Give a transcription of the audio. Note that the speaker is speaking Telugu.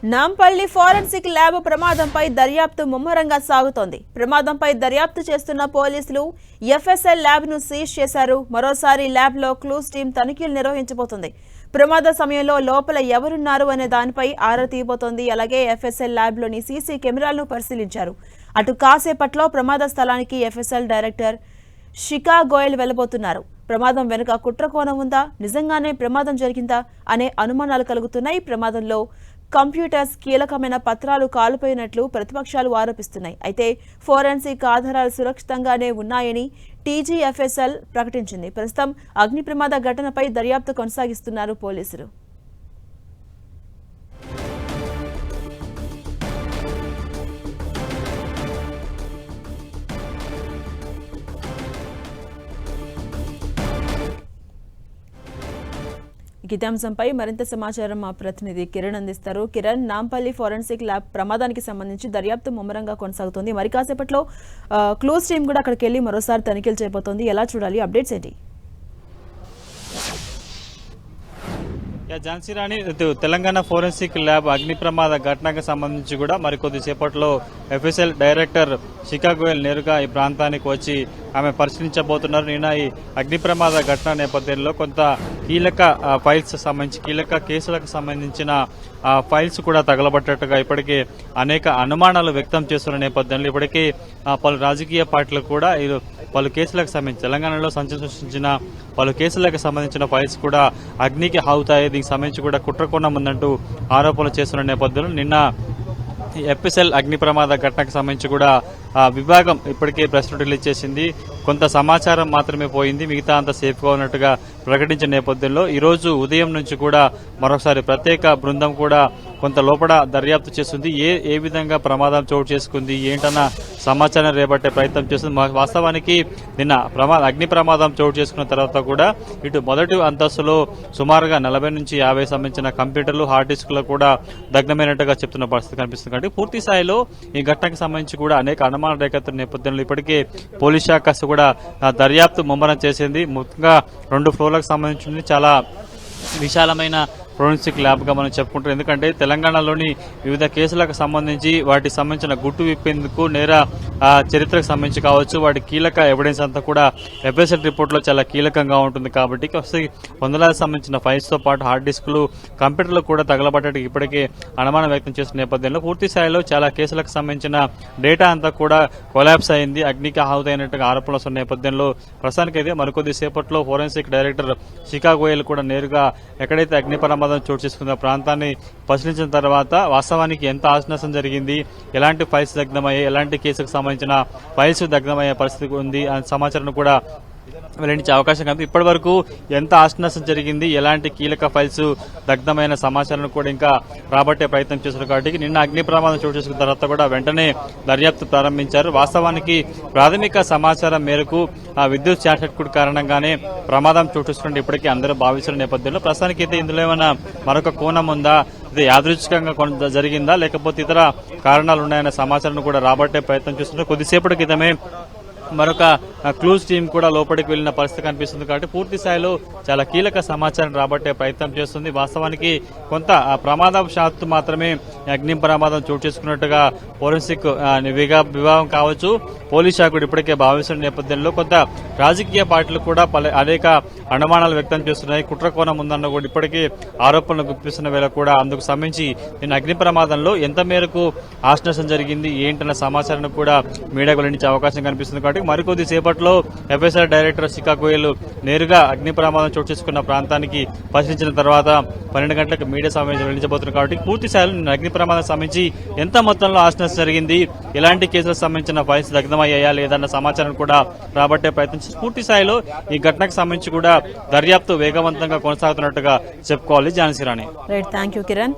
నాంపల్లి ఫోరెన్సిక్ ల్యాబ్ ప్రమాదంపై దర్యాప్తు ముమ్మరంగా సాగుతోంది. ప్రమాదంపై దర్యాప్తు చేస్తున్న పోలీసులు ఎఫ్ఎస్ఎల్ ల్యాబ్ ను సీజ్ చేశారు. మరోసారి ల్యాబ్ లో క్లూస్ టీం తనిఖీలు నిర్వహించబోతోంది. ప్రమాద సమయంలో లోపల ఎవరున్నారు అనే దానిపై ఆరా తీయబోతోంది. అలాగే ఎఫ్ఎస్ఎల్ ల్యాబ్ లోని సీసీ కెమెరాలను పరిశీలించారు. అటు కాసేపట్లో ప్రమాద స్థలానికి ఎఫ్ఎస్ఎల్ డైరెక్టర్ శిఖా గోయల్ వెళ్లబోతున్నారు. ప్రమాదం వెనుక కుట్రకోణం ఉందా, నిజంగానే ప్రమాదం జరిగిందా అనే అనుమానాలు కలుగుతున్నాయి. ప్రమాదంలో కంప్యూటర్స్, కీలకమైన పత్రాలు కాలిపోయినట్లు ప్రతిపక్షాలు ఆరోపిస్తున్నాయి. అయితే ఫోరెన్సిక్ ఆధారాలు సురక్షితంగానే ఉన్నాయని టీజీఎఫ్ఎస్ఎల్ ప్రకటించింది. ప్రస్తుతం అగ్ని ప్రమాద ఘటనపై దర్యాప్తు కొనసాగిస్తున్నారు పోలీసులు. ఇదే అంశంపై మరింత సమాచారం మా ప్రతినిధి కిరణ్ అందిస్తారు. కిరణ్, నాంపల్లి ఫోరెన్సిక్ ల్యాబ్ ప్రమాదానికి సంబంధించి దర్యాప్తు ముమ్మరంగా కొనసాగుతోంది. మరి కాసేపట్లో క్లోజ్ టీం కూడా అక్కడికి వెళ్లి మరోసారి తనిఖీలు చేయబోతోంది. ఎలా చూడాలి? అప్డేట్స్ ఏంటి? ఝాన్సీ రాణి, తెలంగాణ ఫోరెన్సిక్ ల్యాబ్ అగ్ని ప్రమాద ఘటనకు సంబంధించి కూడా మరికొద్దిసేపట్లో ఎఫ్ఎస్ఎల్ డైరెక్టర్ శిఖా గోయల్ నేరుగా ఈ ప్రాంతానికి వచ్చి ఆమె పరిశీలించబోతున్నారు. నిన్న ఈ అగ్ని ప్రమాద ఘటన నేపథ్యంలో కొంత కీలక ఫైల్స్ సంబంధించి కీలక కేసులకు సంబంధించిన ఫైల్స్ కూడా తగలబట్టట్టుగా ఇప్పటికే అనేక అనుమానాలు వ్యక్తం చేస్తున్న నేపథ్యంలో ఇప్పటికీ పలు రాజకీయ పార్టీలు కూడా పలు కేసులకు సంబంధించి తెలంగాణలో సృష్టించిన పలు కేసులకు సంబంధించిన ఫైల్స్ కూడా అగ్నికి అవుతాయి, దీనికి సంబంధించి కూడా కుట్రకోణం ఉందంటూ ఆరోపణలు చేస్తున్న నేపథ్యంలో నిన్న ఎఫ్ఎస్ఎల్ అగ్ని ప్రమాద ఘటనకు సంబంధించి కూడా విభాగం ఇప్పటికే ప్రెస్ నోట్ రిలీజ్ చేసింది. కొంత సమాచారం మాత్రమే పోయింది, మిగతా అంతా సేఫ్గా ఉన్నట్టుగా ప్రకటించిన నేపథ్యంలో ఈరోజు ఉదయం నుంచి కూడా మరొకసారి ప్రత్యేక బృందం కూడా కొంత లోపల దర్యాప్తు చేస్తుంది. ఏ విధంగా ప్రమాదం చోటు చేసుకుంది ఏంటన్న సమాచారం రేపట్టే ప్రయత్నం చేస్తుంది. వాస్తవానికి నిన్న అగ్ని ప్రమాదం చోటు చేసుకున్న తర్వాత కూడా ఇటు మొదటి అంతస్తులో సుమారుగా 40 నుంచి 50 సంబంధించిన కంప్యూటర్లు, హార్డ్ డిస్క్లు కూడా దగ్ధమైనట్టుగా చెప్తున్న పరిస్థితి కనిపిస్తుంది. కాబట్టి పూర్తి స్థాయిలో ఈ ఘటనకు సంబంధించి కూడా అనేక అనుమాన రేఖల నేపథ్యంలో ఇప్పటికే పోలీస్ శాఖ కూడా దర్యాప్తు ముమ్మరం చేసింది. ముఖ్యంగా 2 ఫ్లోర్లకు సంబంధించి చాలా విశాలమైన ఫోరెన్సిక్ ల్యాబ్ గా మనం చెప్పుకుంటాం. ఎందుకంటే తెలంగాణలోని వివిధ కేసులకు సంబంధించి వాటికి సంబంధించిన గుట్టు విప్పేందుకు నేర చరిత్రకు సంబంధించి కావచ్చు, వాటి కీలక ఎవిడెన్స్ అంతా కూడా ఎఫ్ఎస్ఎల్ రిపోర్ట్ లో చాలా కీలకంగా ఉంటుంది. కాబట్టి వందలాది సంబంధించిన ఫైల్స్ తో పాటు హార్డ్ డిస్క్లు, కంప్యూటర్లు కూడా తగలబట్టడానికి ఇప్పటికే అనుమానం వ్యక్తం చేస్తున్న నేపథ్యంలో పూర్తి స్థాయిలో చాలా కేసులకు సంబంధించిన డేటా అంతా కూడా కొలాప్స్ అయింది, అగ్నికి ఆహుతైనట్టుగా ఆరోపణలు వస్తున్న నేపథ్యంలో ప్రస్తుతానికైతే మరికొద్ది సేపట్లో ఫోరెన్సిక్ డైరెక్టర్ శిఖా గోయల్ కూడా నేరుగా ఎక్కడైతే అగ్ని ప్రమాదం చోటు చేసుకున్న ప్రాంతాన్ని పరిశీలించిన తర్వాత వాస్తవానికి ఎంత ఆస్తి జరిగింది, ఎలాంటి ఫైల్స్ దగ్ధమయ్యాయి, ఎలాంటి కేసుకు సంబంధించిన ఫైల్స్ దగ్ధమయ్యే పరిస్థితి ఉంది అనే సమాచారం కూడా వెల్లడించే అవకాశం కనిపి ఇప్పటి వరకు ఎంత ఆస్తి నష్టం జరిగింది, ఎలాంటి కీలక ఫైల్స్ దగ్ధమైన సమాచారం కూడా ఇంకా రాబట్టే ప్రయత్నం చేశారు. కాబట్టి నిన్న అగ్ని ప్రమాదం చోటు చేసుకున్న తర్వాత కూడా వెంటనే దర్యాప్తు ప్రారంభించారు. వాస్తవానికి ప్రాథమిక సమాచారం మేరకు విద్యుత్ షార్ట్ సర్క్యూట్ కారణంగానే ప్రమాదం చోటు చేసుకుంటే ఇప్పటికీ అందరూ భావిస్తున్న నేపథ్యంలో ప్రస్తుతానికి అయితే ఇందులో ఏమైనా మరొక కోణం ఉందా, ఇది యాదృచ్ఛికంగా జరిగిందా లేకపోతే ఇతర కారణాలు ఉన్నాయన్న సమాచారం కూడా రాబట్టే ప్రయత్నం చేస్తున్నారు. కొద్దిసేపటి క్రితమే మరొక క్లూజ్ టీం కూడా లోపలికి వెళ్లిన పరిస్థితి కనిపిస్తుంది. కాబట్టి పూర్తి స్థాయిలో చాలా కీలక సమాచారం రాబట్టే ప్రయత్నం చేస్తుంది. వాస్తవానికి కొంత ప్రమాదవశాత్తు మాత్రమే అగ్ని ప్రమాదం చోటు చేసుకున్నట్టుగా ఫోరెన్సిక్ విభాగం కావచ్చు, పోలీస్ శాఖ ఇప్పటికే భావిస్తున్న నేపథ్యంలో కొంత రాజకీయ పార్టీలు కూడా అనేక అనుమానాలు వ్యక్తం చేస్తున్నాయి. కుట్రకోణం ఉందన్న కూడా ఇప్పటికే ఆరోపణలు గుప్పిస్తున్న వేళ కూడా అందుకు సంబంధించి నేను అగ్ని ప్రమాదంలో ఎంత మేరకు ఆస్తి నష్టం జరిగింది ఏంటన్న సమాచారం కూడా మీడియాకు వెల్లడించే అవకాశం కనిపిస్తుంది. కాబట్టి మరికొద్ది సేపట్లో ఎఫ్ఎస్ఎల్ డైరెక్టర్ శిఖా గోయల్ నేరుగా అగ్ని ప్రమాదం చోటు చేసుకున్న ప్రాంతానికి పరిశీలించిన తర్వాత 12 గంటలకు మీడియా సమావేశం వెళ్లించబోతున్నారు. కాబట్టి పూర్తి స్థాయిలో అగ్ని ప్రమాదం సంబంధించి ఎంత మొత్తంలో ఆస్తి నష్టం జరిగింది, ఎలాంటి కేసులకు సంబంధించిన ఫైల్స్ దగ్ధమయ్యాయా లేదన్న సమాచారం కూడా రాబట్టే ప్రయత్నం చేసి పూర్తి స్థాయిలో ఈ ఘటనకు సంబంధించి కూడా దర్యాప్తు వేగవంతంగా కొనసాగుతున్నట్టుగా చెప్పుకోవాలి. ఝాన్సీ రాణి. Thank you Kiran.